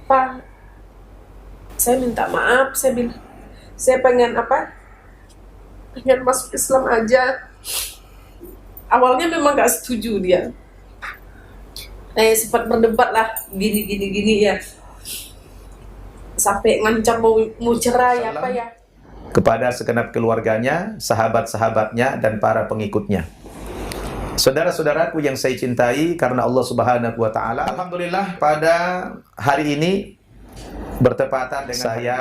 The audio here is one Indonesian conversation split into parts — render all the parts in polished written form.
Pak, saya minta maaf, saya bilang, saya pengen apa? Pengen masuk Islam aja. Awalnya memang gak setuju dia. Sempat berdebat lah, gini ya. Sampai ngancam mau cerai apa ya. Kepada segenap keluarganya, sahabat-sahabatnya, dan para pengikutnya. Saudara-saudaraku yang saya cintai karena Allah Subhanahu wa taala, alhamdulillah pada hari ini bertepatan dengan saya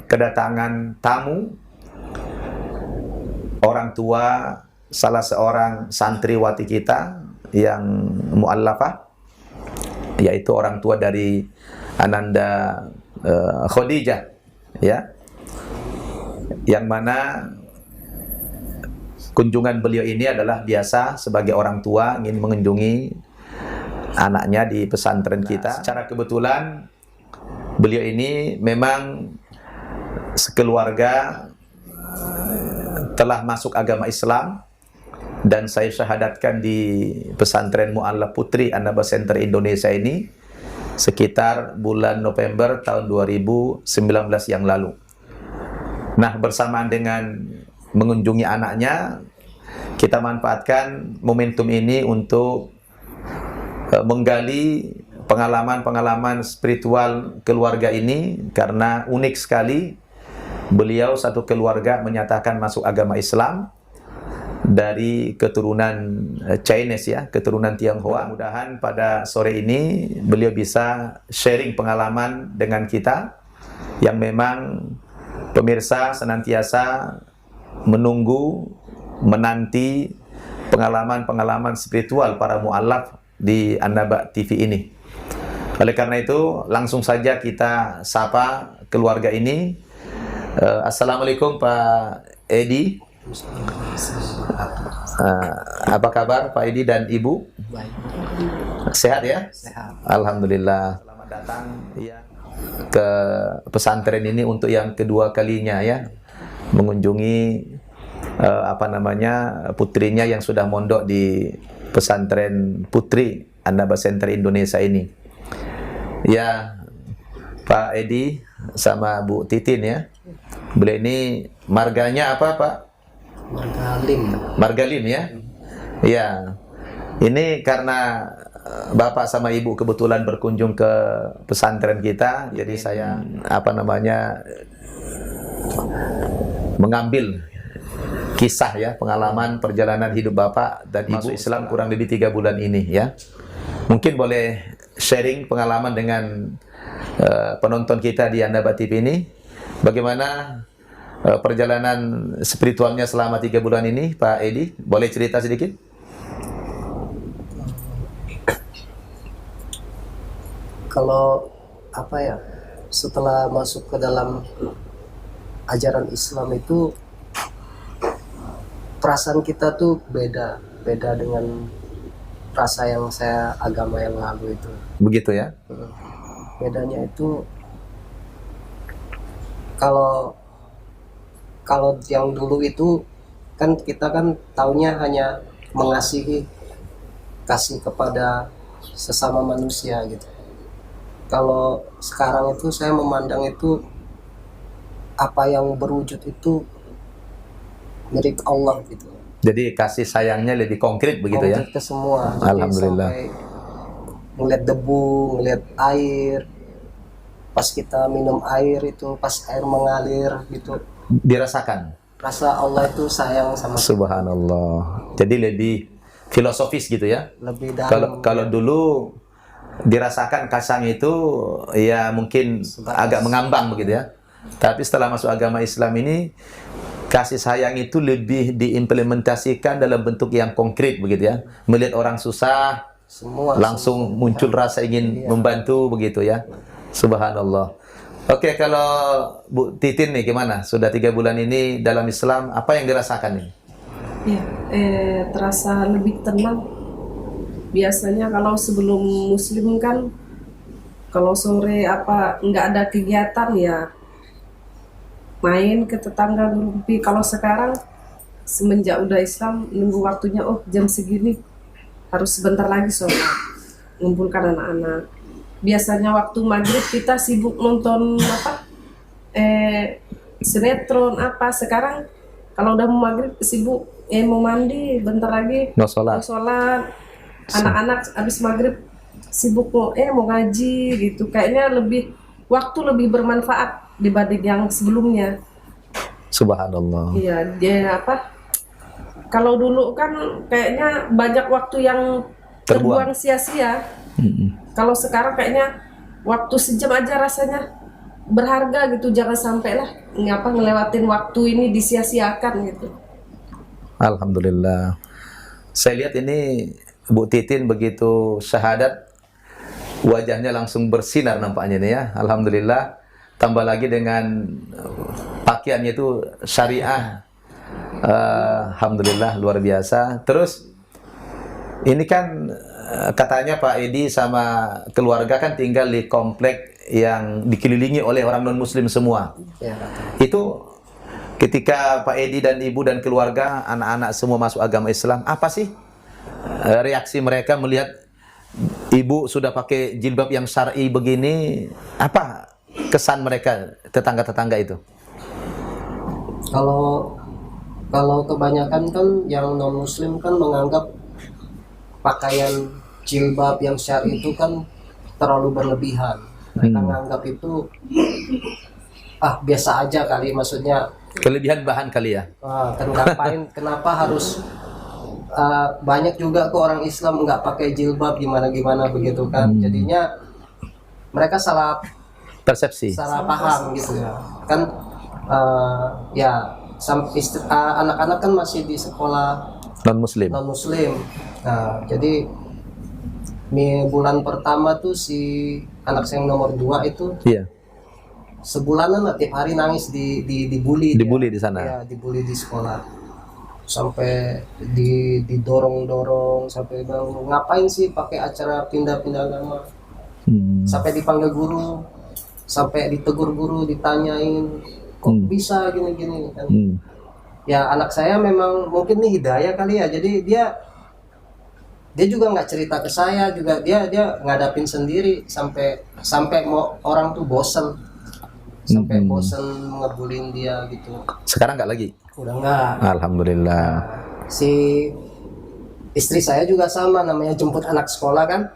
kedatangan tamu orang tua salah seorang santriwati kita yang mu'allafah, yaitu orang tua dari Ananda Khadijah, ya, yang mana kunjungan beliau ini adalah biasa sebagai orang tua ingin mengunjungi anaknya di pesantren kita. Secara kebetulan beliau ini memang sekeluarga telah masuk agama Islam, dan saya syahadatkan di pesantren Mu'allaf Putri An-Naba Center Indonesia ini sekitar bulan November tahun 2019 yang lalu. Nah, bersamaan dengan mengunjungi anaknya, kita manfaatkan momentum ini untuk menggali pengalaman-pengalaman spiritual keluarga ini, karena unik sekali beliau satu keluarga menyatakan masuk agama Islam dari keturunan Chinese, ya, keturunan Tionghoa. Mudah-mudahan pada sore ini beliau bisa sharing pengalaman dengan kita, yang memang pemirsa senantiasa menunggu, menanti pengalaman-pengalaman spiritual para mu'allaf di An-Naba TV ini. Oleh karena itu, langsung saja kita sapa keluarga ini. Assalamualaikum Pak Edi. Apa kabar Pak Edi dan Ibu? Baik. Sehat ya? Sehat. Alhamdulillah. Selamat datang ya ke pesantren ini untuk yang kedua kalinya, ya, mengunjungi putrinya yang sudah mondok di pesantren Putri An-Naba Center Indonesia ini. Ya, Pak Edi sama Bu Titin, ya. Beliau ini marganya apa, Pak? Margalim. Margalim, ya. Ya. Ini karena Bapak sama Ibu kebetulan berkunjung ke pesantren kita, jadi saya mengambil kisah, ya, pengalaman perjalanan hidup Bapak dan Ibu Islam kurang lebih 3 bulan ini, ya. Mungkin boleh sharing pengalaman dengan penonton kita di An-Naba TV ini. Bagaimana perjalanan spiritualnya selama 3 bulan ini, Pak Edi? Boleh cerita sedikit? Kalau setelah masuk ke dalam ajaran Islam itu, perasaan kita tuh beda dengan rasa yang agama yang lalu itu. Begitu, ya? Bedanya itu kalau yang dulu itu kan kita kan taunya hanya mengasihi, kasih kepada sesama manusia gitu. Kalau sekarang itu saya memandang itu apa yang berwujud itu milik Allah gitu. Jadi kasih sayangnya lebih konkret begitu, ya? Konkret ke semua. Alhamdulillah. Sampai ngeliat debu, ngeliat air, pas kita minum air itu, pas air mengalir gitu, Dirasakan. rasa Allah itu sayang sama kita. Subhanallah. Jadi lebih filosofis gitu, ya? Lebih dalam. Kalau dulu dirasakan kasang itu, ya, mungkin agak mengambang begitu, ya. Tapi setelah masuk agama Islam ini, kasih sayang itu lebih diimplementasikan dalam bentuk yang konkret begitu, ya. Melihat orang susah, langsung muncul rasa ingin membantu begitu, ya. Subhanallah. Oke, kalau Bu Titin nih gimana? Sudah 3 bulan ini dalam Islam, apa yang dirasakan nih? Ya, terasa lebih tenang. Biasanya kalau sebelum Muslim kan, kalau sore nggak ada kegiatan, ya main ke tetangga ngerumpi. Kalau sekarang semenjak udah Islam, nunggu waktunya, jam segini harus sebentar lagi sholat, ngumpulkan anak-anak. biasanya waktu maghrib kita sibuk nonton apa sinetron apa. Sekarang kalau udah mau maghrib sibuk mau mandi, bentar lagi Mau sholat. sholat. Anak-anak habis maghrib sibuk mau ngaji gitu. Kayaknya waktu lebih bermanfaat dibanding yang sebelumnya. Subhanallah. Iya, dia apa? Kalau dulu kan kayaknya banyak waktu yang terbuang sia-sia. Kalau sekarang kayaknya waktu sejam aja rasanya berharga gitu. Jangan sampai lah ngelewatin waktu ini disia-siakan gitu. Alhamdulillah. Saya lihat ini Bu Titin begitu syahadat, wajahnya langsung bersinar nampaknya nih ya. Alhamdulillah. Tambah lagi dengan pakaiannya itu syariah. Alhamdulillah luar biasa. Terus ini kan katanya Pak Edi sama keluarga kan tinggal di komplek yang dikelilingi oleh orang non muslim semua. Ya. Itu ketika Pak Edi dan Ibu dan keluarga, anak-anak semua masuk agama Islam, apa sih reaksi mereka melihat Ibu sudah pakai jilbab yang syar'i begini? Apa kesan mereka, tetangga-tetangga itu? Kalau kebanyakan kan yang non muslim kan menganggap pakaian jilbab yang syar'i itu kan terlalu berlebihan. Mereka menganggap itu biasa aja kali, maksudnya Kelebihan bahan kali ya? kenapa harus banyak juga kok orang Islam nggak pakai jilbab gimana begitu kan. Jadinya mereka salah Persepsi. paham gitu kan. Anak-anak kan masih di sekolah Non muslim. non muslim. Nah, jadi bulan pertama tuh si anak saya yang nomor 2 itu Iya. sebulanan lah, tiap hari nangis dibully. Dibully di sana. Ya, dibully di sekolah. Sampai didorong-dorong sampai bilang, ngapain sih pakai acara pindah-pindah agama. Sampai dipanggil guru, sampai ditegur guru, ditanyain kok bisa gini-gini kan. Ya anak saya memang mungkin nih hidayah kali ya, jadi dia juga nggak cerita ke saya, juga dia ngadapin sendiri sampai mau orang tuh bosen, sampai bosen ngebullying dia gitu. Sekarang nggak lagi? Udah nggak. Alhamdulillah. Si istri saya juga sama, namanya jemput anak sekolah kan.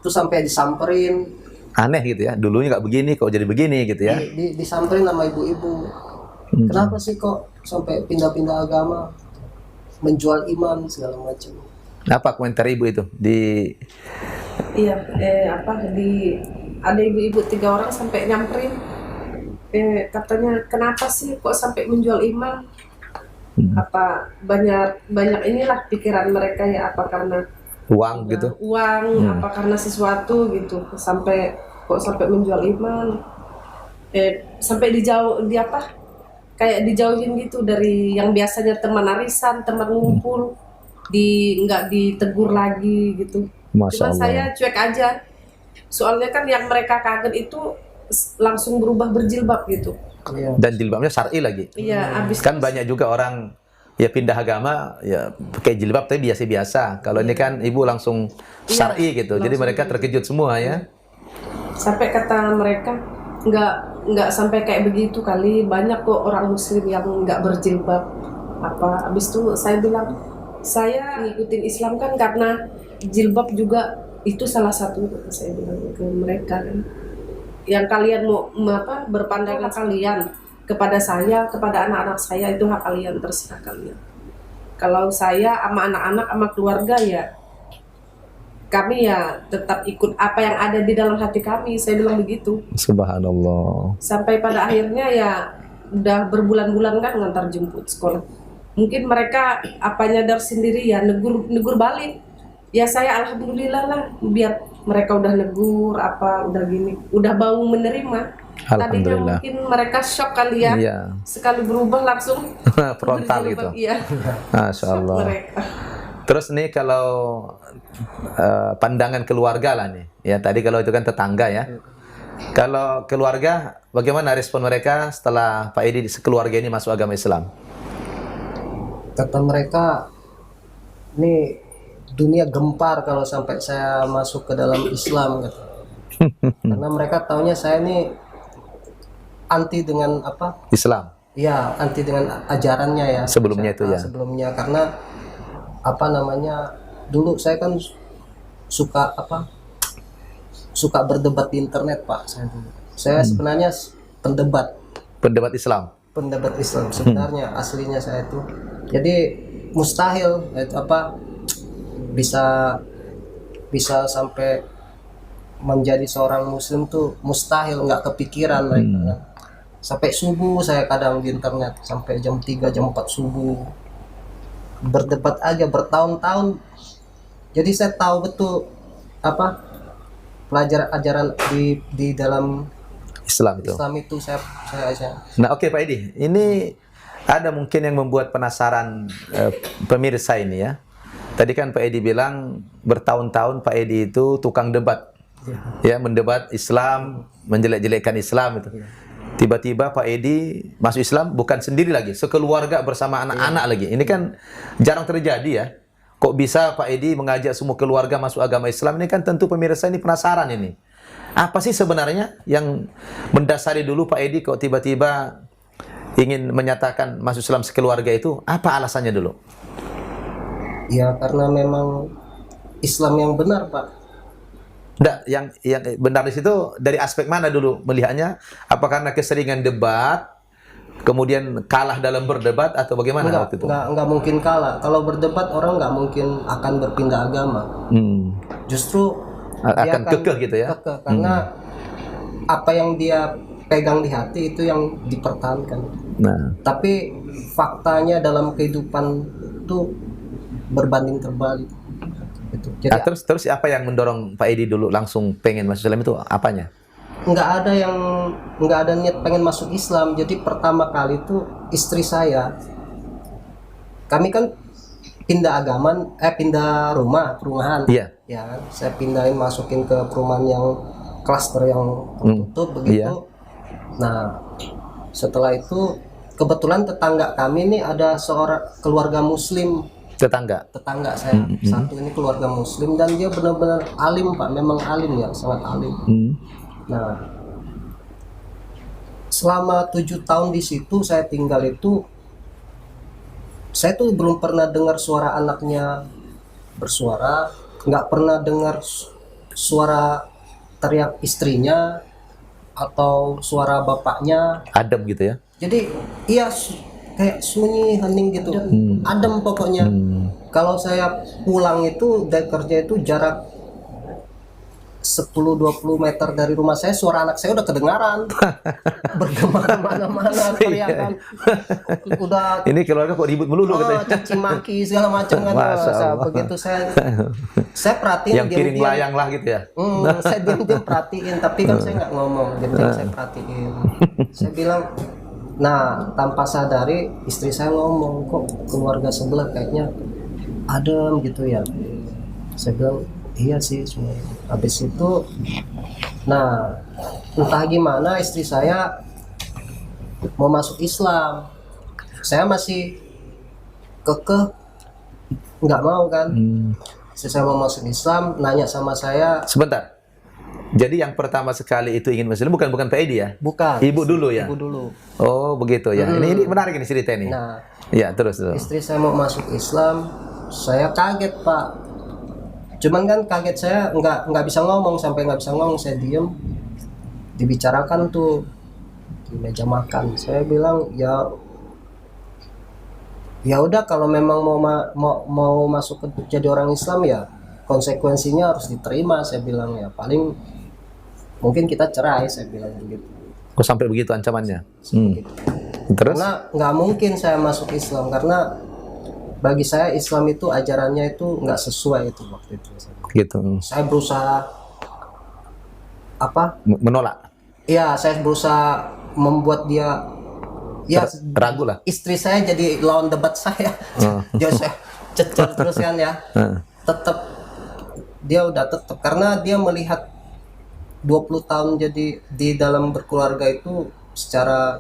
Terus sampai disamperin. Aneh gitu ya, dulunya nggak begini kok jadi begini gitu ya. Disamperin sama ibu-ibu. Kenapa sih kok sampai pindah-pindah agama, menjual iman segala macam. Apa komentar ibu itu? Iya, ada ibu-ibu 3 orang sampai nyamperin. Katanya kenapa sih kok sampai menjual iman? Apa banyak inilah pikiran mereka ya, apa karena Uang gitu? Uang, apa karena sesuatu gitu, sampai menjual iman. Sampai kayak dijauhin gitu dari yang biasanya teman arisan, teman ngumpul, nggak ditegur lagi gitu. Masya Cuma Allah. saya cuek aja. Soalnya kan yang mereka kaget itu langsung berubah berjilbab gitu. Iya. Dan jilbabnya syar'i lagi. Iya, abis Kan banyak juga orang ya pindah agama ya pakai jilbab tapi biasa-biasa. Kalau ini kan ibu langsung syar'i gitu. Jadi mereka terkejut semua ya. sampai kata mereka nggak sampai kayak begitu kali, banyak kok orang muslim yang nggak berjilbab. Abis itu saya bilang saya ngikutin Islam kan karena jilbab juga itu salah satu, saya bilang ke mereka kan. Yang kalian mau berpandangan kalian kepada saya, kepada anak-anak saya, itu hak kalian, terserah kalian. Kalau saya sama anak-anak sama keluarga ya kami ya tetap ikut apa yang ada di dalam hati kami, saya bilang begitu. Subhanallah. Sampai pada akhirnya ya udah berbulan-bulan kan ngantar jemput sekolah. Mungkin mereka apa nyadar sendiri ya, negur balik. Ya saya alhamdulillah lah, biar mereka udah negur udah gini, udah mau menerima. Tadinya Alhamdulillah. mungkin mereka shock kali ya, Iya. sekali berubah langsung Frontal berjilbab, gitu. Iya. Masya Shock Allah. mereka. Terus nih kalau pandangan keluarga lah nih. Ya tadi kalau itu kan tetangga ya. Kalau keluarga, bagaimana respon mereka setelah Pak Edi sekeluarga ini masuk agama Islam? Kata mereka, nih dunia gempar kalau sampai saya masuk ke dalam Islam gitu. Karena mereka taunya saya ini anti dengan apa? Islam Ya, anti dengan ajarannya ya. sebelumnya itu ya. Sebelumnya karena apa namanya? Dulu saya kan suka apa? Suka berdebat di internet, Pak. Saya sebenarnya pendebat Pendebat Islam. sebenarnya aslinya saya itu. Jadi mustahil itu apa bisa bisa sampai menjadi seorang muslim tuh mustahil, nggak kepikiran mereka. Sampai subuh saya kadang di internet sampai jam 3 jam 4 subuh berdebat aja bertahun-tahun. Jadi saya tahu betul apa pelajaran ajaran di dalam Islam itu. Islam itu saya. Nah, oke Pak Edi, ini ada mungkin yang membuat penasaran pemirsa ini ya. Tadi kan Pak Edi bilang bertahun-tahun Pak Edi itu tukang debat. Ya, mendebat Islam, menjelek-jelekkan Islam itu. Tiba-tiba Pak Edi masuk Islam bukan sendiri lagi, sekeluarga bersama anak-anak lagi. Ini kan jarang terjadi ya. Kok bisa Pak Edi mengajak semua keluarga masuk agama Islam? Ini kan tentu pemirsa ini penasaran ini. Apa sih sebenarnya yang mendasari dulu Pak Edi kok tiba-tiba ingin menyatakan masuk Islam sekeluarga itu? Apa alasannya dulu? Ya karena memang Islam yang benar, Pak. Nggak, yang benar di situ dari aspek mana dulu melihatnya? Apa karena keseringan debat, kemudian kalah dalam berdebat atau bagaimana waktu itu? Enggak mungkin kalah. Kalau berdebat orang nggak mungkin akan berpindah agama. Justru akan kekeh gitu ya? Kekeh, karena apa yang dia pegang di hati itu yang dipertahankan. Nah, tapi faktanya dalam kehidupan itu berbanding terbalik. Jadi terus apa yang mendorong Pak Edi dulu langsung pengen masuk Islam itu apanya? nggak ada niat pengen masuk Islam. Jadi pertama kali itu istri saya, kami kan pindah perumahan. Iya. Ya kan? Saya pindahin masukin ke perumahan yang klaster yang tertutup begitu. Iya. Nah, setelah itu kebetulan tetangga kami ini ada seorang keluarga muslim. Tetangga saya satu ini keluarga muslim dan dia benar-benar alim, Pak. Memang alim ya, sangat alim. Nah, selama 7 tahun di situ saya tinggal itu, saya tuh belum pernah dengar suara anaknya bersuara, nggak pernah dengar suara teriak istrinya atau suara bapaknya. Adem gitu ya? Jadi iya kayak sunyi, hening gitu, adem pokoknya. Kalau saya pulang itu dari kerja itu jarak 10-20 meter dari rumah saya, suara anak saya udah kedengaran bergema mana-mana teriakan. Udah ini keluarga kok ribut melulu katanya. Caci maki segala macam kan. Begitu saya perhatiin yang piring layang lah gitu ya. Saya diam-diam perhatiin, tapi kan saya nggak ngomong, diam-diam saya perhatiin. Saya bilang, nah tanpa sadari istri saya ngomong, kok keluarga sebelah kayaknya adem gitu ya. Saya bilang iya sih. Habis itu, nah entah gimana istri saya mau masuk Islam, saya masih kekeh nggak mau kan. Saya mau masuk Islam, nanya sama saya. Sebentar. Jadi yang pertama sekali itu ingin masuk Islam bukan Pak Edi ya? Bukan. Ibu dulu ya? Ibu dulu. Oh begitu ya. Ini menarik ini cerita ini. Nah, ya terus. Istri saya mau masuk Islam, saya kaget, Pak. Cuman kan kaget saya nggak bisa ngomong, sampai nggak bisa ngomong, saya diem. Dibicarakan tuh di meja makan. Saya bilang ya udah kalau memang mau masuk jadi orang Islam ya konsekuensinya harus diterima. Saya bilang ya paling mungkin kita cerai, saya bilang begitu. Oh sampai begitu ancamannya? Terus? Karena nggak mungkin saya masuk Islam, karena bagi saya Islam itu ajarannya itu nggak sesuai itu waktu itu. Gitu. Saya berusaha menolak. Iya, saya berusaha membuat dia ragu lah. Istri saya jadi lawan debat saya. Jadi saya cecer terus kan ya. Tetap karena dia melihat 20 tahun jadi di dalam berkeluarga itu secara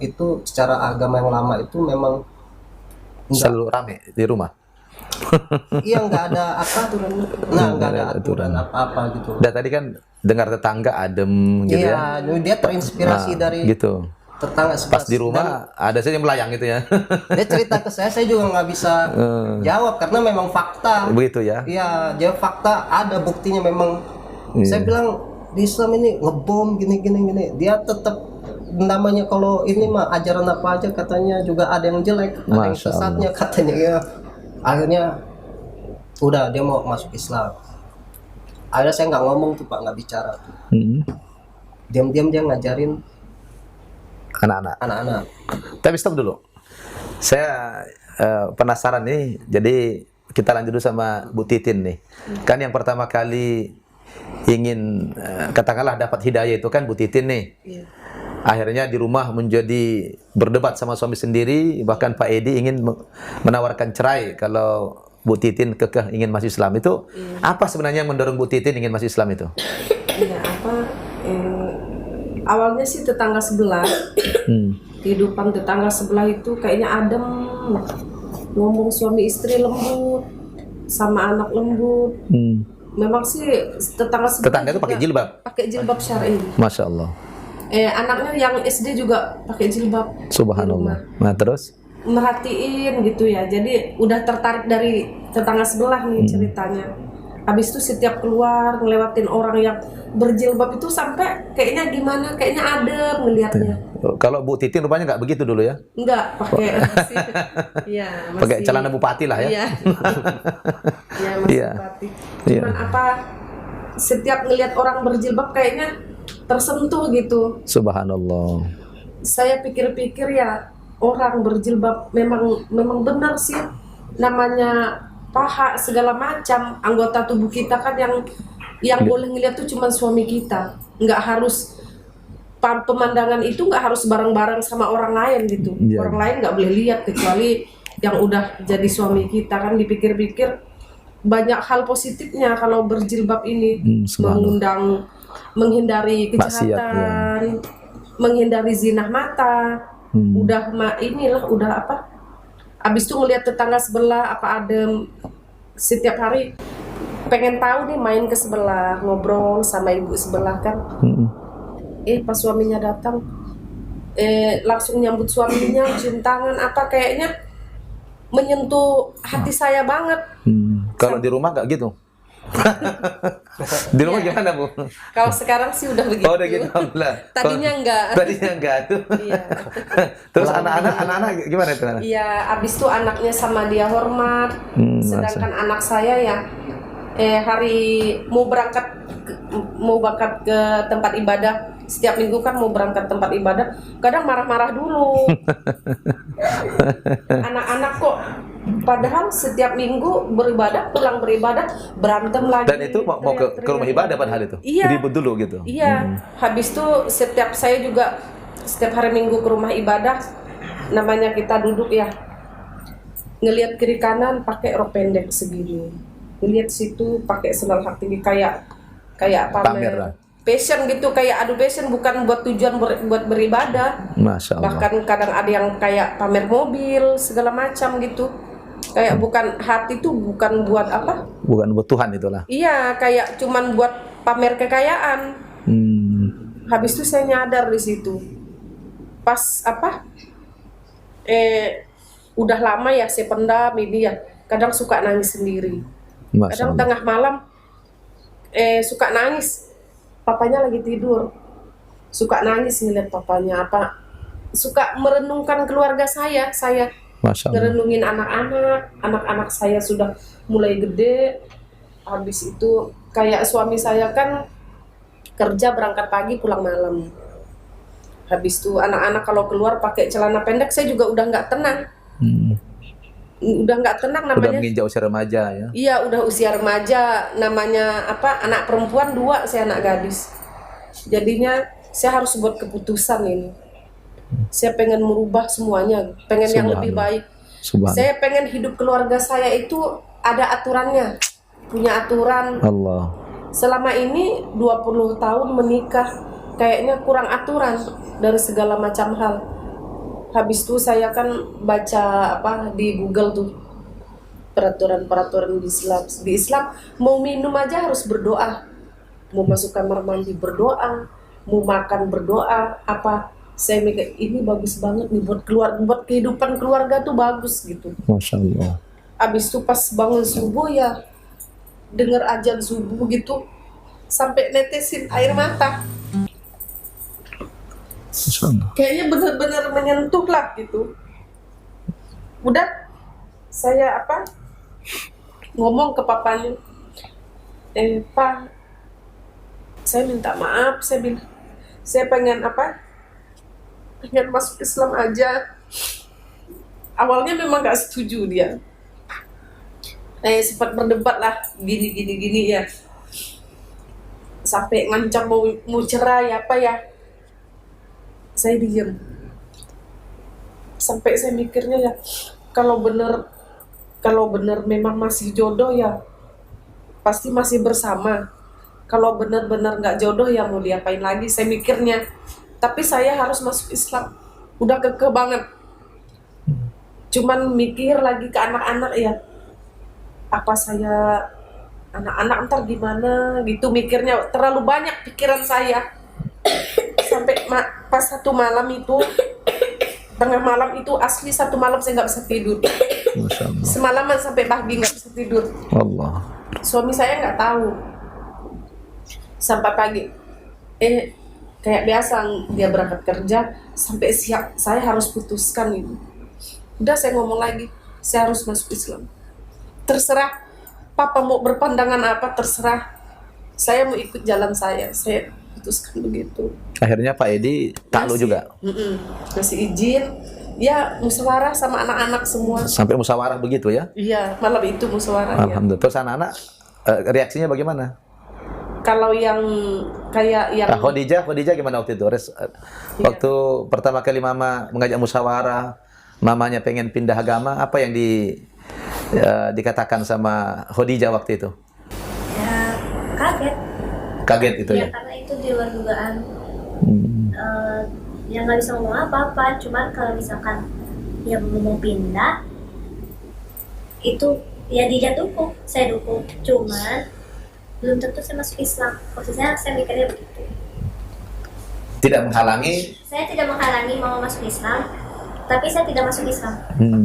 agama yang lama itu memang selalu rame di rumah. Iya, nggak ada aturan. Nah, nggak ada aturan apa-apa gitu. Dan tadi kan dengar tetangga adem gitu ya. Iya, dia terinspirasi dari Gitu. tetangga Pas sebelah. di rumah ada saja yang melayang gitu ya. Dia cerita ke saya juga nggak bisa jawab karena memang fakta. Begitu ya. Iya, dia fakta, ada buktinya memang. Iya. Saya bilang di Islam ini ngebom gini. Dia tetap, namanya kalau ini mah ajaran apa aja katanya juga ada yang jelek, ada yang Masya sesatnya katanya ya. Akhirnya udah dia mau masuk Islam. Akhirnya saya nggak ngomong tuh Pak, nggak bicara tuh. Diam-diam dia ngajarin anak-anak. Tapi stop dulu. Saya penasaran nih. Jadi kita lanjut dulu sama Bu Titin nih. Kan yang pertama kali ingin katakanlah dapat hidayah itu kan Bu Titin nih. Iya. Akhirnya di rumah menjadi berdebat sama suami sendiri, bahkan Pak Edi ingin menawarkan cerai kalau Bu Titin kekeh ingin masuk Islam. Itu apa sebenarnya yang mendorong Bu Titin ingin masuk Islam itu? Iya, awalnya sih tetangga sebelah. Kehidupan tetangga sebelah itu kayaknya adem. Ngomong suami istri lembut, sama anak lembut. Memang sih tetangga itu pakai jilbab. Pakai jilbab syar'i. Masya Allah. Anaknya yang SD juga pakai jilbab. Subhanallah. Nah terus? Merhatiin gitu ya. Jadi udah tertarik dari tetangga sebelah nih ceritanya. Habis itu setiap keluar ngelewatin orang yang berjilbab itu sampai kayaknya gimana, kayaknya adem ngelihatnya. Kalau Bu Titin rupanya nggak begitu dulu ya? Enggak, pakai masih. Iya, masih. Pakai celana bupati lah ya. Iya. Iya, masih Iya. bupati. Cuman apa, setiap ngelihat orang berjilbab kayaknya tersentuh gitu. Subhanallah. Saya pikir-pikir ya, orang berjilbab memang benar sih, namanya paha segala macam anggota tubuh kita kan yang boleh ngeliat tuh cuma suami kita, nggak harus pemandangan itu nggak harus bareng-bareng sama orang lain gitu. Orang lain nggak boleh lihat kecuali yang udah jadi suami kita. Kan dipikir-pikir banyak hal positifnya kalau berjilbab ini, menghindari kejahatan, menghindari zina mata. Udah apa? Abis itu ngelihat tetangga sebelah apa adem, setiap hari pengen tahu nih, main ke sebelah ngobrol sama ibu sebelah kan. Pas suaminya datang, langsung nyambut suaminya, cium tangan, apa kayaknya menyentuh hati saya banget. Kalau di rumah nggak gitu? Di rumah gimana Bu? Kalau sekarang sih udah begitu. Oh udah gitu, alhamdulillah. Tadinya enggak. Tadinya enggak tuh. Iya. Terus anak-anak gimana itu? Iya, abis itu anaknya sama dia hormat. Sedangkan anak saya ya hari mau berangkat ke tempat ibadah, setiap minggu kan mau berangkat tempat ibadah, kadang marah-marah dulu. Anak-anak kok padahal setiap minggu pulang beribadah berantem lagi. Dan itu mau ke rumah ibadah padahal itu? Iya. Ribut dulu gitu? Iya. Habis itu saya juga setiap hari minggu ke rumah ibadah, namanya kita duduk ya, ngelihat kiri kanan pakai rok pendek segini, ngelihat situ pakai sandal hak tinggi kayak pamer lah. Passion gitu, kayak adu passion, bukan buat tujuan buat beribadah. Masya Allah. Bahkan kadang ada yang kayak pamer mobil segala macam gitu, kayak bukan hati tuh bukan buat apa? Bukan buat Tuhan itulah. Iya, kayak cuman buat pamer kekayaan. Habis itu saya nyadar di situ. Pas apa? Udah lama ya saya pendam ini ya. Kadang suka nangis sendiri. Kadang tengah malam suka nangis. Papanya lagi tidur. Suka nangis ngeliat papanya apa. Suka merenungkan keluarga saya. Ngerenungin anak-anak saya sudah mulai gede. Habis itu kayak suami saya kan kerja berangkat pagi pulang malam. Habis itu anak-anak kalau keluar pakai celana pendek, saya juga udah nggak tenang. Udah nggak tenang namanya. Udah menginjak usia remaja ya? Iya, udah usia remaja. Namanya apa? Anak perempuan 2, saya anak gadis. Jadinya saya harus buat keputusan ini. Saya pengen merubah semuanya, pengen yang lebih baik. Saya pengen hidup keluarga saya itu ada aturannya, punya aturan. Allah. Selama ini 20 tahun menikah, kayaknya kurang aturan dari segala macam hal. Habis itu saya kan baca apa di Google tuh, peraturan-peraturan di Islam mau minum aja harus berdoa, mau masuk kamar mandi berdoa, mau makan berdoa. Apa saya mikir ini bagus banget nih buat kehidupan keluarga tuh bagus gitu. Masya Allah. Abis itu pas bangun subuh ya dengar azan subuh gitu sampai netesin air mata. Masya Allah. Kayaknya benar-benar menyentuh lah gitu. Udah saya ngomong ke papanya, Pak, saya minta maaf, saya bilang saya pengen pengen masuk Islam aja. Awalnya memang gak setuju dia, sempat berdebat lah gini ya, sampai ngancam mau cerai ya. Saya diam sampai saya mikirnya ya, kalau bener memang masih jodoh ya pasti masih bersama. Kalau benar-benar nggak jodoh ya mau diapain lagi, saya mikirnya. Tapi saya harus masuk Islam, udah kekeh banget. Cuman mikir lagi ke anak-anak ya, apa saya anak-anak ntar gimana gitu, mikirnya terlalu banyak pikiran saya. Sampai pas satu malam itu, tengah malam itu asli satu malam saya nggak bisa tidur. Masya Allah. Semalaman sampai pagi nggak bisa tidur. Allah. Suami saya nggak tahu sampai pagi. Kayak biasa dia berangkat kerja sampai siang saya harus putuskan itu. Udah saya ngomong lagi, saya harus masuk Islam. Terserah Papa mau berpandangan apa, terserah. Saya mau ikut jalan saya putuskan begitu. Akhirnya Pak Edi takluk juga. Masih izin. Ya musyawarah sama anak-anak semua. Sampai musyawarah begitu ya? Iya, malam itu musyawarah. Alhamdulillah. Terus anak-anak reaksinya bagaimana? Kalau yang kayak yang Khadijah gimana waktu itu? Waktu pertama kali Mama mengajak musyawarah, mamanya pengen pindah agama, apa yang dikatakan sama Khadijah waktu itu? Ya kaget. Kaget itu ya? Karena itu di luar dugaan. Yang nggak bisa ngomong apa-apa. Cuman kalau misalkan dia mau pindah, itu ya dia dukung, saya dukung. Cuman belum tentu saya masuk Islam. Maksudnya saya mikirnya begitu. Tidak menghalangi? Saya tidak menghalangi Mama masuk Islam, tapi saya tidak masuk Islam.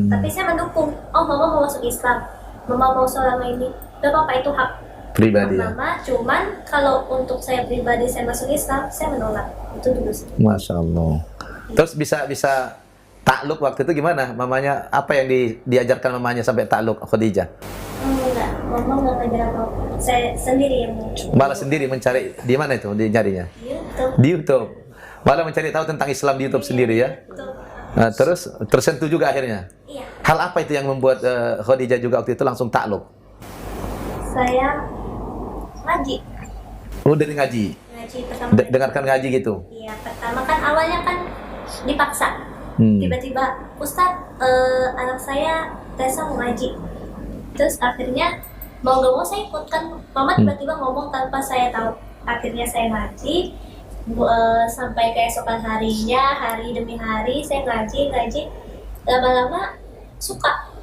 Tapi saya mendukung. Oh, Mama mau masuk Islam, Mama mau selama ini, udah Papa itu hak pribadi ya? Mama. Cuman kalau untuk saya pribadi saya masuk Islam, saya menolak. Itu dulu sih. Masya Allah. Terus bisa takluk waktu itu gimana? Mamanya apa yang diajarkan mamanya sampai takluk Khadijah? Enggak, Mama nggak ngajar apa-apa. Saya sendiri yang mau. Malah sendiri mencari di mana itu nyarinya? Di YouTube. Malah mencari tahu tentang Islam di YouTube sendiri ya. Nah, terus tersentuh juga akhirnya. Iya. Hal apa itu yang membuat Khadijah juga waktu itu langsung takluk? Saya ngaji. Oh, dari ngaji. Ngaji pertama. Dengarkan ngaji gitu. Iya, pertama kan awalnya kan dipaksa. Tiba-tiba, Ustadz, anak saya Tessa mau ngaji. Terus akhirnya mau gak mau saya ikut kan. Mama tiba-tiba ngomong tanpa saya tahu. Akhirnya saya ngaji. Sampai keesokan harinya, hari demi hari saya ngaji. Lama-lama suka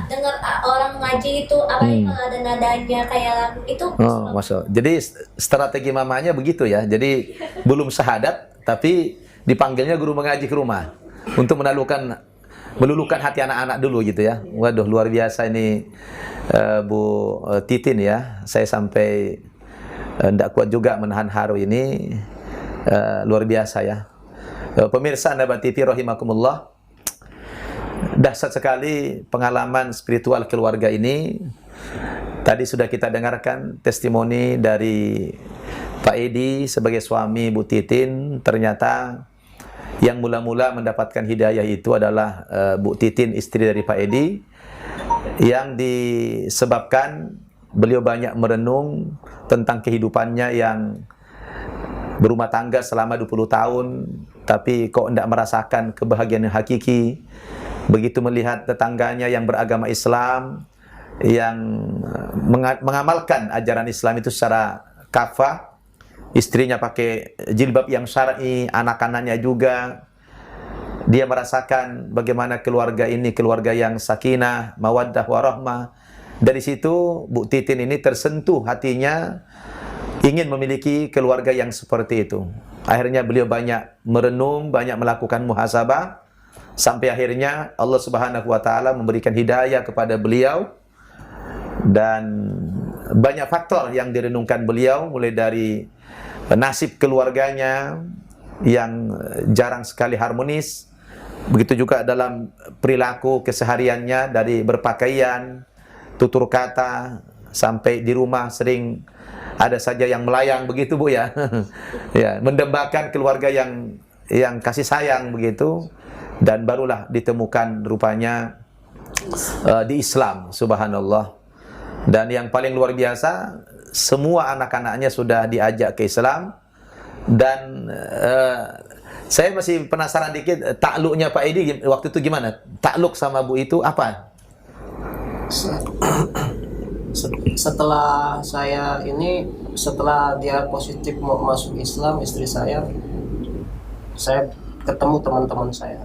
dengar orang ngaji itu, apalagi kalau ada nadanya kayak lagu itu. Oh, masuk. Jadi strategi mamanya begitu ya. Jadi belum syahadat tapi dipanggilnya guru mengaji ke rumah untuk melulukan hati anak-anak dulu gitu ya. Waduh, luar biasa ini Bu Titin ya. Saya sampai tidak kuat juga menahan haru ini. Luar biasa ya. Pemirsa Nabat TV rahimakumullah. Dahsyat sekali pengalaman spiritual keluarga ini. Tadi sudah kita dengarkan testimoni dari Pak Edi sebagai suami Bu Titin. Ternyata yang mula-mula mendapatkan hidayah itu adalah Bu Titin, istri dari Pak Edi, yang disebabkan beliau banyak merenung tentang kehidupannya yang berumah tangga selama 20 tahun, tapi kok tidak merasakan kebahagiaan yang hakiki. Begitu melihat tetangganya yang beragama Islam, yang mengamalkan ajaran Islam itu secara kafah, istrinya pakai jilbab yang syar'i, anak-anaknya juga, Dia merasakan bagaimana keluarga ini keluarga yang sakinah, mawaddah, warahmah. Dari situ Bu Titin ini tersentuh hatinya, ingin memiliki keluarga yang seperti itu. Akhirnya beliau banyak merenung, banyak melakukan muhasabah, sampai akhirnya Allah Subhanahu wa taala memberikan hidayah kepada beliau. Dan banyak faktor yang direnungkan beliau, mulai dari nasib keluarganya yang jarang sekali harmonis, begitu juga dalam perilaku kesehariannya, dari berpakaian, tutur kata, sampai di rumah sering ada saja yang melayang begitu Bu ya. Ya, mendambakan keluarga yang kasih sayang begitu, dan barulah ditemukan rupanya di Islam, subhanallah. Dan yang paling luar biasa, semua anak-anaknya sudah diajak ke Islam. Dan saya masih penasaran dikit, takluknya Pak Edi waktu itu gimana? Takluk sama Bu itu apa? Setelah dia positif mau masuk Islam, istri saya ketemu teman-teman saya.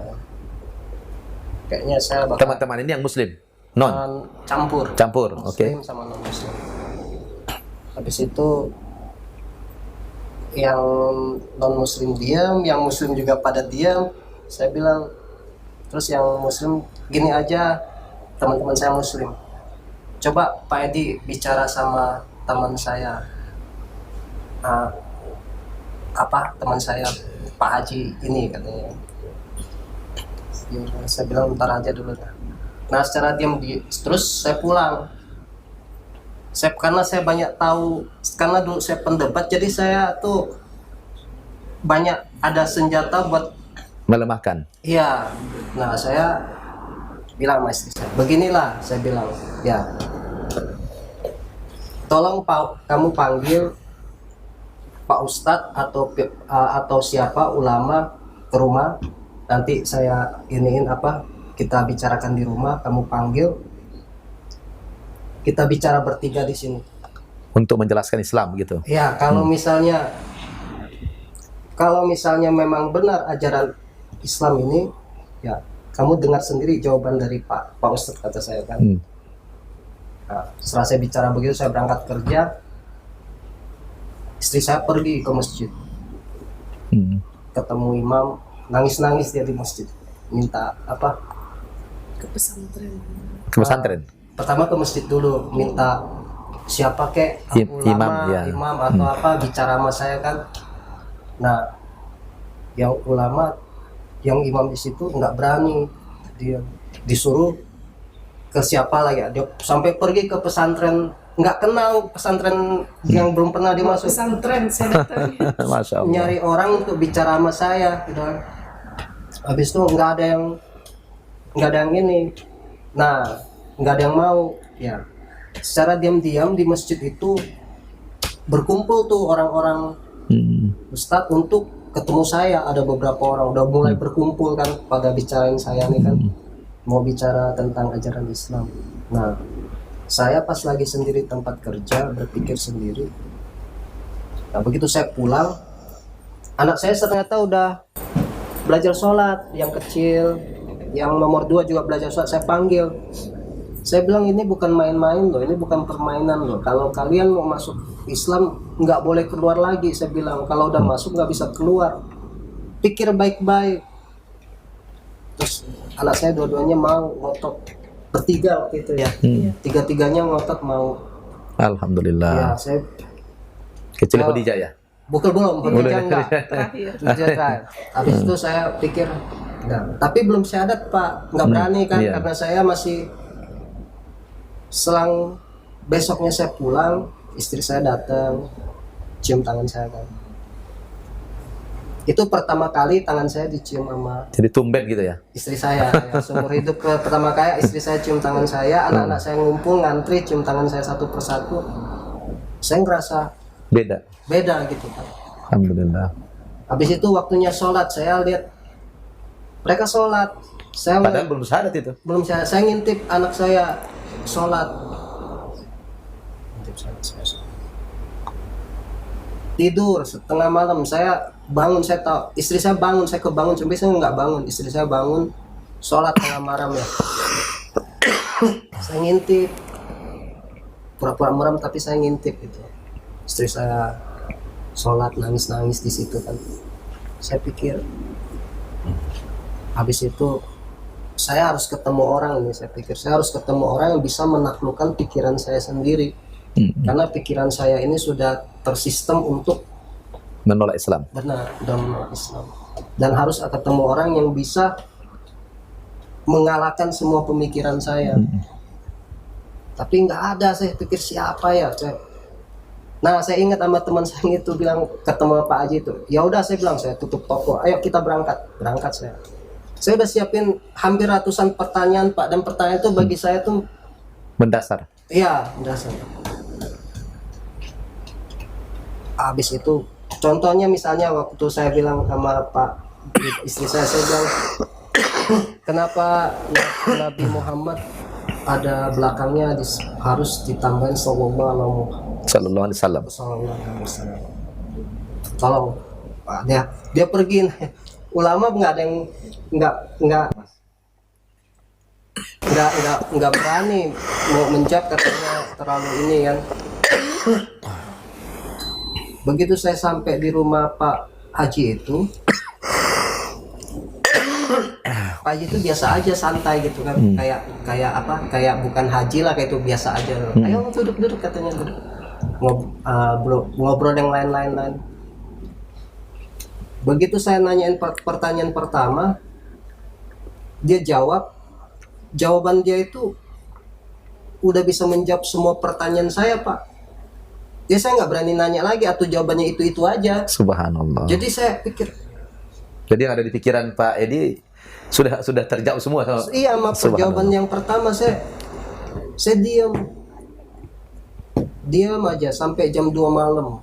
Kayaknya saya bakal Teman-teman ini yang Muslim? Non? Campur, oke. Muslim sama non Muslim. Habis itu yang non Muslim diam, yang Muslim juga pada diam. Saya bilang, terus yang Muslim, gini aja, teman-teman saya Muslim, coba Pak Edi bicara sama teman saya, teman saya Pak Haji ini, katanya. Ya, saya bilang ntar aja dulu. Nah, secara diam terus saya pulang. Karena saya banyak tahu, karena dulu saya pendebat, jadi saya tuh banyak ada senjata buat melemahkan. Iya. Nah, saya bilang sama istri saya, beginilah, saya bilang, ya, tolong kamu panggil Pak Ustadz atau siapa ulama ke rumah, nanti saya kita bicarakan di rumah, kamu panggil, kita bicara bertiga di sini untuk menjelaskan Islam gitu. Ya, kalau misalnya memang benar ajaran Islam ini, ya kamu dengar sendiri jawaban dari Pak Ustadz, kata saya kan. Nah, setelah saya bicara begitu, saya berangkat kerja. Istri saya pergi ke masjid, ketemu imam, nangis-nangis dia di masjid, minta Ke pesantren. Ke pesantren. Pertama ke masjid dulu, minta siapa kek, ulama, imam atau bicara sama saya kan. Nah, yang ulama, yang imam di situ nggak berani, dia disuruh ke siapa lagi, dia sampai pergi ke pesantren, nggak kenal pesantren yang belum pernah dimasuk. Pesantren saya datang. Masya Allah. Nyari orang untuk bicara sama saya, gitu. Habis itu nggak ada yang ini. Nah, nggak ada yang mau. Ya, secara diam-diam di masjid itu berkumpul tuh orang-orang Ustadz untuk ketemu saya. Ada beberapa orang udah mulai berkumpul kan, pada bicarain saya nih kan, mau bicara tentang ajaran Islam. Nah, saya pas lagi sendiri tempat kerja, berpikir sendiri. Nah, begitu saya pulang, anak saya ternyata udah belajar sholat, yang kecil, yang nomor 2 juga belajar sholat. Saya panggil, saya bilang, ini bukan main-main loh, ini bukan permainan loh. Kalau kalian mau masuk Islam, nggak boleh keluar lagi. Saya bilang, kalau udah masuk nggak bisa keluar. Pikir baik-baik. Terus anak saya dua-duanya mau, ngotot. Bertiga waktu itu ya. Tiga-tiganya ngotot mau. Alhamdulillah. Ya, saya Kecil Khadijah ya? belum, enggak. Terakhir. Habis itu saya pikir, nah, tapi belum syahadat Pak, nggak berani kan, karena saya masih, selang besoknya saya pulang, istri saya datang, cium tangan saya kan. Itu pertama kali tangan saya dicium sama, jadi tumben gitu ya? Istri saya. Ya, seumur hidup pertama kali istri saya cium tangan saya, anak-anak saya ngumpul ngantri cium tangan saya satu persatu. Saya ngerasa beda gitu kan. Alhamdulillah. Habis itu waktunya sholat, saya lihat mereka sholat. Padahal belum syahadat itu. Belum saya ngintip anak saya sholat. tidur setengah malam, saya bangun, saya tahu istri saya bangun, saya kebangun, sampai saya nggak bangun, istri saya bangun sholat tengah malam ya. Saya ngintip, pura-pura merem tapi saya ngintip itu. Istri saya sholat nangis-nangis di situ kan. Saya pikir habis itu saya harus ketemu orang ini. Saya pikir saya harus ketemu orang yang bisa menaklukkan pikiran saya sendiri. Karena pikiran saya ini sudah tersistem untuk menolak Islam. benar dan menolak Islam. Dan harus ketemu orang yang bisa mengalahkan semua pemikiran saya. Tapi nggak ada, saya pikir siapa ya. Nah, saya ingat sama teman saya itu bilang ketemu Pak Haji itu. Ya udah, saya bilang, saya tutup toko. Ayo kita berangkat. Berangkat saya. Saya udah siapin hampir ratusan pertanyaan, Pak, dan pertanyaan itu bagi saya tuh Mendasar. iya, mendasar. Habis itu contohnya misalnya waktu saya bilang sama Pak istri saya bilang kenapa Nabi Muhammad ada belakangnya harus ditambahin sallallahu Sallallahu alaihi wasallam. alaihi wasallam. Tolong Pak, dia pergi. Ulama nggak ada yang nggak berani mau menjawab, katanya terlalu ini kan. Begitu saya sampai di rumah Pak Haji itu, Pak Haji itu biasa aja, santai gitu kan, kayak apa, kayak bukan haji lah, kayak itu biasa aja. Ayo duduk katanya, duduk. Ngobrol yang lain-lain. Begitu saya nanyain pertanyaan pertama, dia jawaban dia itu udah bisa menjawab semua pertanyaan saya, Pak. Ya saya nggak berani nanya lagi, atau jawabannya itu aja. Subhanallah. Jadi saya pikir, jadi yang ada di pikiran Pak Edi sudah terjawab semua sama. iya, sama jawaban yang pertama saya diam aja sampai jam 2 malam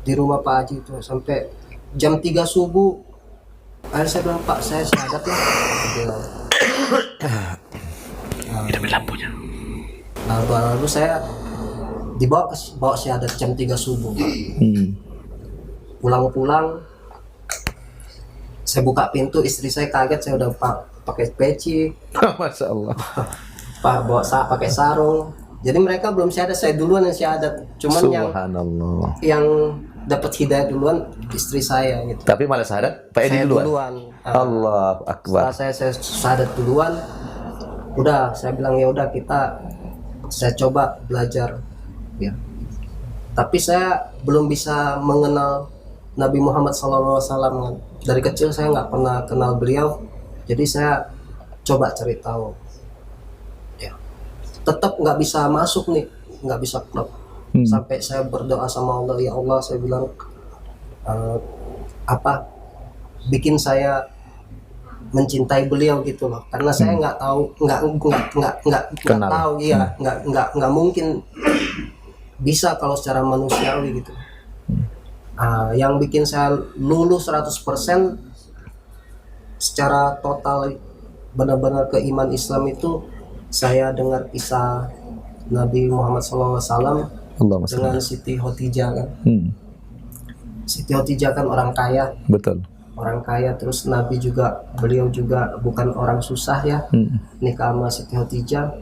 di rumah Pak Haji itu, sampai jam 3 subuh. Akhirnya saya bilang, Pak, saya syahadat lah. Hidupin lampunya. Lalu saya bawa syahadat jam 3 subuh. Pulang, saya buka pintu, istri saya kaget, saya udah pakai peci, Masya Allah. bawa pakai sarung. Jadi mereka belum syahadat, saya duluan yang syahadat. Cuman Subhanallah. yang dapat hidayah duluan istri saya gitu. Tapi malah syahadat Pak Edi Saya duluan. Allahu Akbar. Setelah saya syahadat duluan, udah saya bilang ya udah saya coba belajar ya. Tapi saya belum bisa mengenal Nabi Muhammad SAW. Dari kecil saya nggak pernah kenal beliau, jadi saya coba cari tahu. Ya, tetap nggak bisa masuk nih, nggak bisa klub. Sampai saya berdoa sama Allah, ya Allah, saya bilang bikin saya mencintai beliau gitu loh, karena saya nggak tahu, nggak tahu, iya, nggak mungkin bisa kalau secara manusiawi gitu. Yang bikin saya lulus 100% secara total benar-benar ke iman Islam itu saya dengar kisah Nabi Muhammad SAW dengan Siti Khotijah kan. Siti Khotijah kan orang kaya. Betul. Orang kaya, terus Nabi juga, beliau juga bukan orang susah ya, nikah sama Siti Khotijah.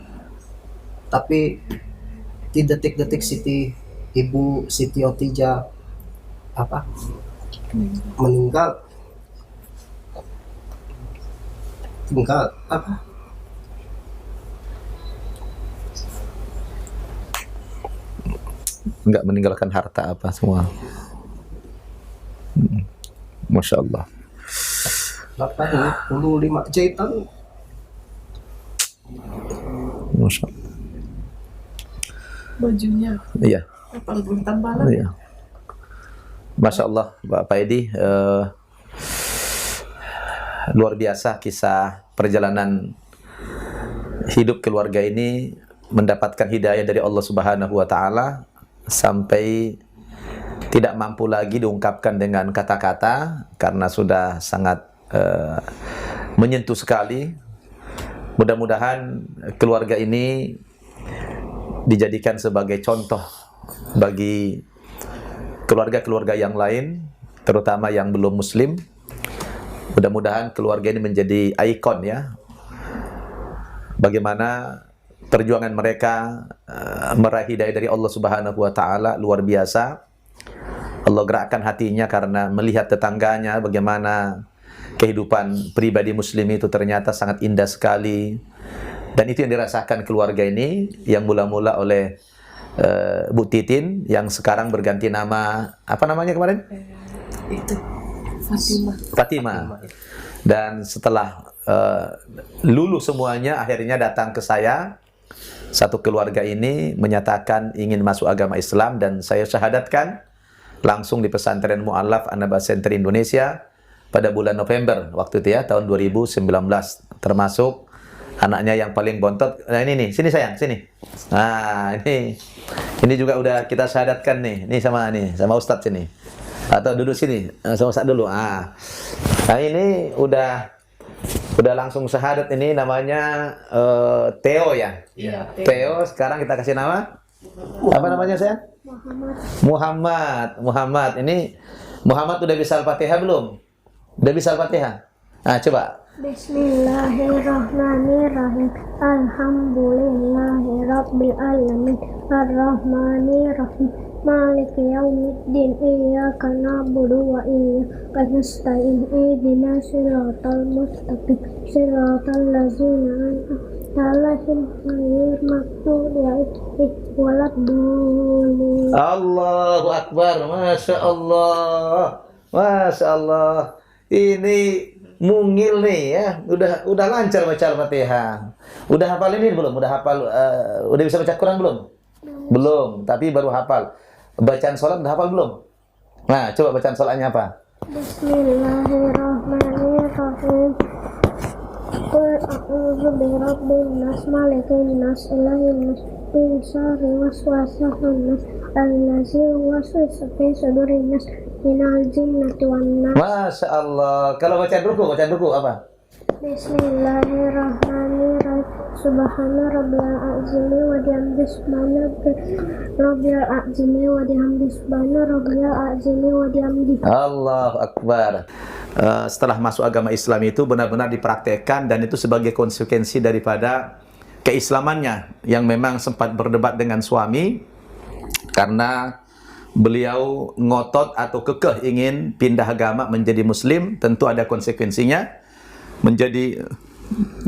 Tapi di detik-detik Ibu Siti Khotijah meninggal nggak meninggalkan harta apa semua. Masya Allah. 85 jahitan. Masya Allah. Bajunya Iya. 80 tambalan. Iya. Masya Allah, Pak Edi, luar biasa kisah perjalanan hidup keluarga ini mendapatkan hidayah dari Allah Subhanahu wa Ta'ala sampai tidak mampu lagi diungkapkan dengan kata-kata karena sudah sangat menyentuh sekali. Mudah-mudahan keluarga ini dijadikan sebagai contoh bagi keluarga-keluarga yang lain, terutama yang belum muslim. Mudah-mudahan keluarga ini menjadi ikon ya, bagaimana perjuangan mereka meraih hidayah dari Allah Subhanahu wa taala luar biasa. Allah gerakkan hatinya karena melihat tetangganya bagaimana kehidupan pribadi muslim itu ternyata sangat indah sekali. Dan itu yang dirasakan keluarga ini yang mula-mula oleh Bu Titin yang sekarang berganti nama, apa namanya kemarin? Itu Fatimah. Dan setelah lulus semuanya, akhirnya datang ke saya. Satu keluarga ini menyatakan ingin masuk agama Islam dan saya syahadatkan langsung di pesantren Mu'allaf An-Naba Center Indonesia pada bulan November waktu itu ya, tahun 2019. Termasuk anaknya yang paling bontot. Nah ini nih, sini sayang, sini. Nah ini juga udah kita syahadatkan nih. Ini sama Ustadz sini. Atau duduk sini, sama Ustadz dulu. Nah ini udah langsung syahadat. Ini namanya Theo ya. Iya, Theo. Sekarang kita kasih nama apa namanya sayang? Muhammad. Ini Muhammad udah bisa Al-Fatihah belum? Udah bisa Al-Fatihah? Nah, coba. Bismillahirrahmanirrahim. Alhamdulillahirabbil alamin. Arrahmanirrahim. Maliki yaumiddin. Iyyaka na'budu wa iyyaka nasta'in. Ihdinas siratal mustaqim. Siratal ladzina an'amta 'alaihim ghairil maghdubi 'alaihim waladdallin. Allahu Akbar. Masya Allah. Masya Allah. Ini mungil nih ya. Udah lancar baca Al-Fatihah. Udah hafal ini belum? Udah hafal udah bisa baca Quran belum? Belum, tapi baru hafal. Bacaan sholat udah hafal belum? Nah, coba bacaan sholatnya apa? Bismillahirrahmanirrahim. Qul a'udzu birabbin nas, malikin nas, ilahin nas, min syarri waswasil nas, allazi yuwaswisu fi sudurin nas, minal jinnati wan nas. Masya Allah. Kalau bacaan ruku apa? Bismillahirrahmanirrahim. Subhana rabbil azimi wa bihamdihi subhana rabbil azimi wa bihamdihi subhana rabbil azimi wa bihamdihi. Allahu Akbar. Setelah masuk agama Islam itu benar-benar dipraktekkan dan itu sebagai konsekuensi daripada keislamannya yang memang sempat berdebat dengan suami karena beliau ngotot atau kekeh ingin pindah agama menjadi muslim. Tentu ada konsekuensinya. Menjadi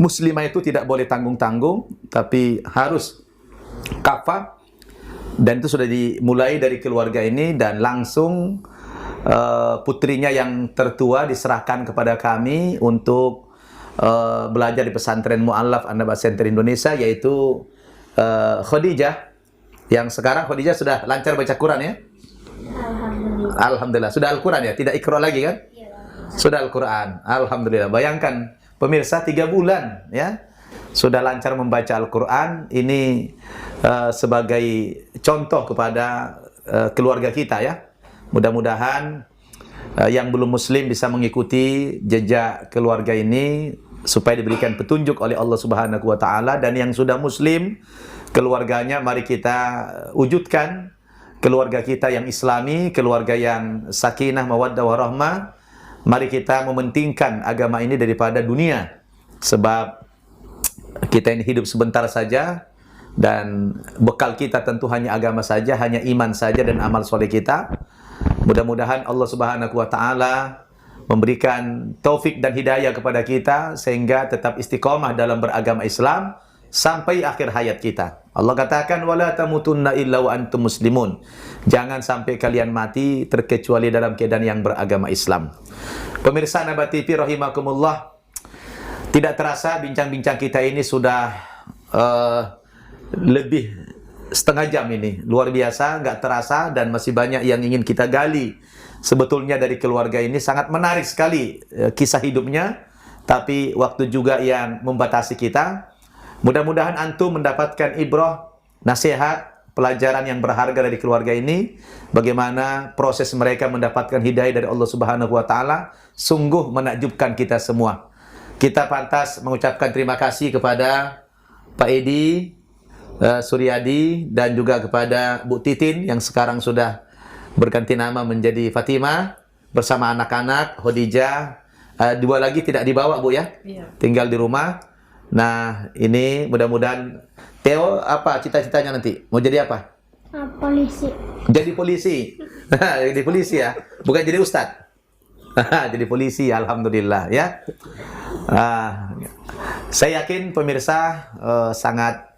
muslimah itu tidak boleh tanggung-tanggung, tapi harus kafah. Dan itu sudah dimulai dari keluarga ini dan langsung putrinya yang tertua diserahkan kepada kami untuk belajar di pesantren Mu'allaf An-Naba Center Indonesia, yaitu Khadijah. Yang sekarang Khadijah sudah lancar baca Quran ya? Alhamdulillah. Sudah Al-Quran ya? Tidak Iqra lagi kan? Sudah Al-Quran. Alhamdulillah. Bayangkan pemirsa 3 bulan ya sudah lancar membaca Al-Quran. Ini sebagai contoh kepada keluarga kita ya. Mudah-mudahan yang belum muslim bisa mengikuti jejak keluarga ini supaya diberikan petunjuk oleh Allah Subhanahu wa taala, dan yang sudah muslim keluarganya mari kita wujudkan keluarga kita yang islami, keluarga yang sakinah, mawaddah, warahmah. Mari kita mementingkan agama ini daripada dunia. Sebab kita ini hidup sebentar saja dan bekal kita tentu hanya agama saja, hanya iman saja dan amal soleh kita. Mudah-mudahan Allah Subhanahu wa taala memberikan taufik dan hidayah kepada kita sehingga tetap istiqomah dalam beragama Islam sampai akhir hayat kita. Allah katakan wala tamutunna illa wa antum muslimun. Jangan sampai kalian mati terkecuali dalam keadaan yang beragama Islam. Pemirsa Naba TV rahimakumullah, tidak terasa bincang-bincang kita ini sudah lebih setengah jam ini. Luar biasa, nggak terasa dan masih banyak yang ingin kita gali. Sebetulnya dari keluarga ini sangat menarik sekali kisah hidupnya, tapi waktu juga yang membatasi kita. Mudah-mudahan antum mendapatkan ibrah, nasihat, pelajaran yang berharga dari keluarga ini. Bagaimana proses mereka mendapatkan hidayah dari Allah Subhanahu wa taala, sungguh menakjubkan kita semua. Kita pantas mengucapkan terima kasih kepada Pak Edi Suryadi dan juga kepada Bu Titin yang sekarang sudah berganti nama menjadi Fatimah bersama anak-anak Khadijah. Dua lagi tidak dibawa Bu ya, tinggal di rumah. Nah ini mudah-mudahan Theo apa cita-citanya nanti? Mau jadi apa? Polisi. Jadi polisi. Jadi polisi ya, bukan jadi ustadz. Jadi polisi, alhamdulillah ya. Saya yakin pemirsa sangat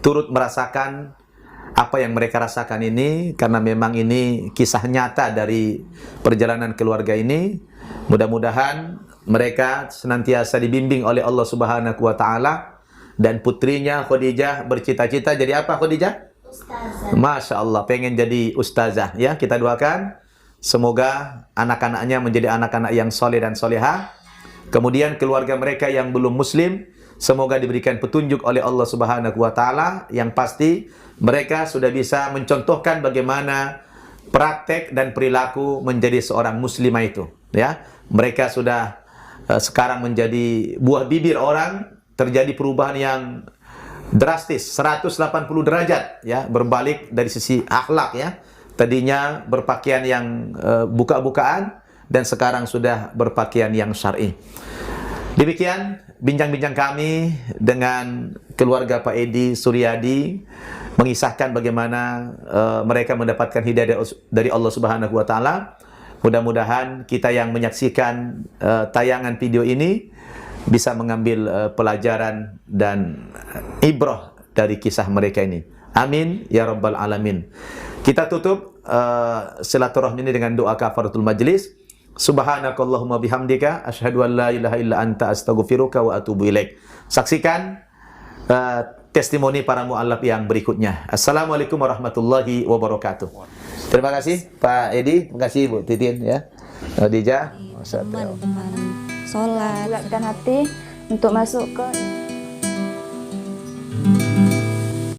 turut merasakan apa yang mereka rasakan ini, karena memang ini kisah nyata dari perjalanan keluarga ini. Mudah-mudahan mereka senantiasa dibimbing oleh Allah Subhanahu wa taala, dan putrinya Khadijah bercita-cita jadi apa Khadijah? Ustazah. Masya Allah, pengen jadi ustazah ya. Kita doakan semoga anak-anaknya menjadi anak-anak yang soleh dan solehah. Kemudian keluarga mereka yang belum muslim, semoga diberikan petunjuk oleh Allah Subhanahu wa taala. Yang pasti mereka sudah bisa mencontohkan bagaimana praktek dan perilaku menjadi seorang muslimah itu ya. Mereka sudah sekarang menjadi buah bibir orang, terjadi perubahan yang drastis 180 derajat ya, berbalik dari sisi akhlak ya. Tadinya berpakaian yang buka-bukaan dan sekarang sudah berpakaian yang syar'i. Demikian bincang-bincang kami dengan keluarga Pak Edi Suryadi, mengisahkan bagaimana mereka mendapatkan hidayah dari Allah Subhanahu wa taala. Mudah-mudahan kita yang menyaksikan tayangan video ini bisa mengambil pelajaran dan ibrah dari kisah mereka ini. Amin ya rabbal alamin. Kita tutup silaturahmi ini dengan doa kafaratul majlis. Subhanakallahumma bihamdika asyhadu an la ilaha illa anta astaghfiruka wa atubu ilaik. Saksikan testimoni para mu'allaf yang berikutnya. Assalamualaikum warahmatullahi wabarakatuh. Terima kasih Pak Edi, terima kasih Bu Titin ya. Khadijah, teman sholat, bulatkan hati untuk masuk ke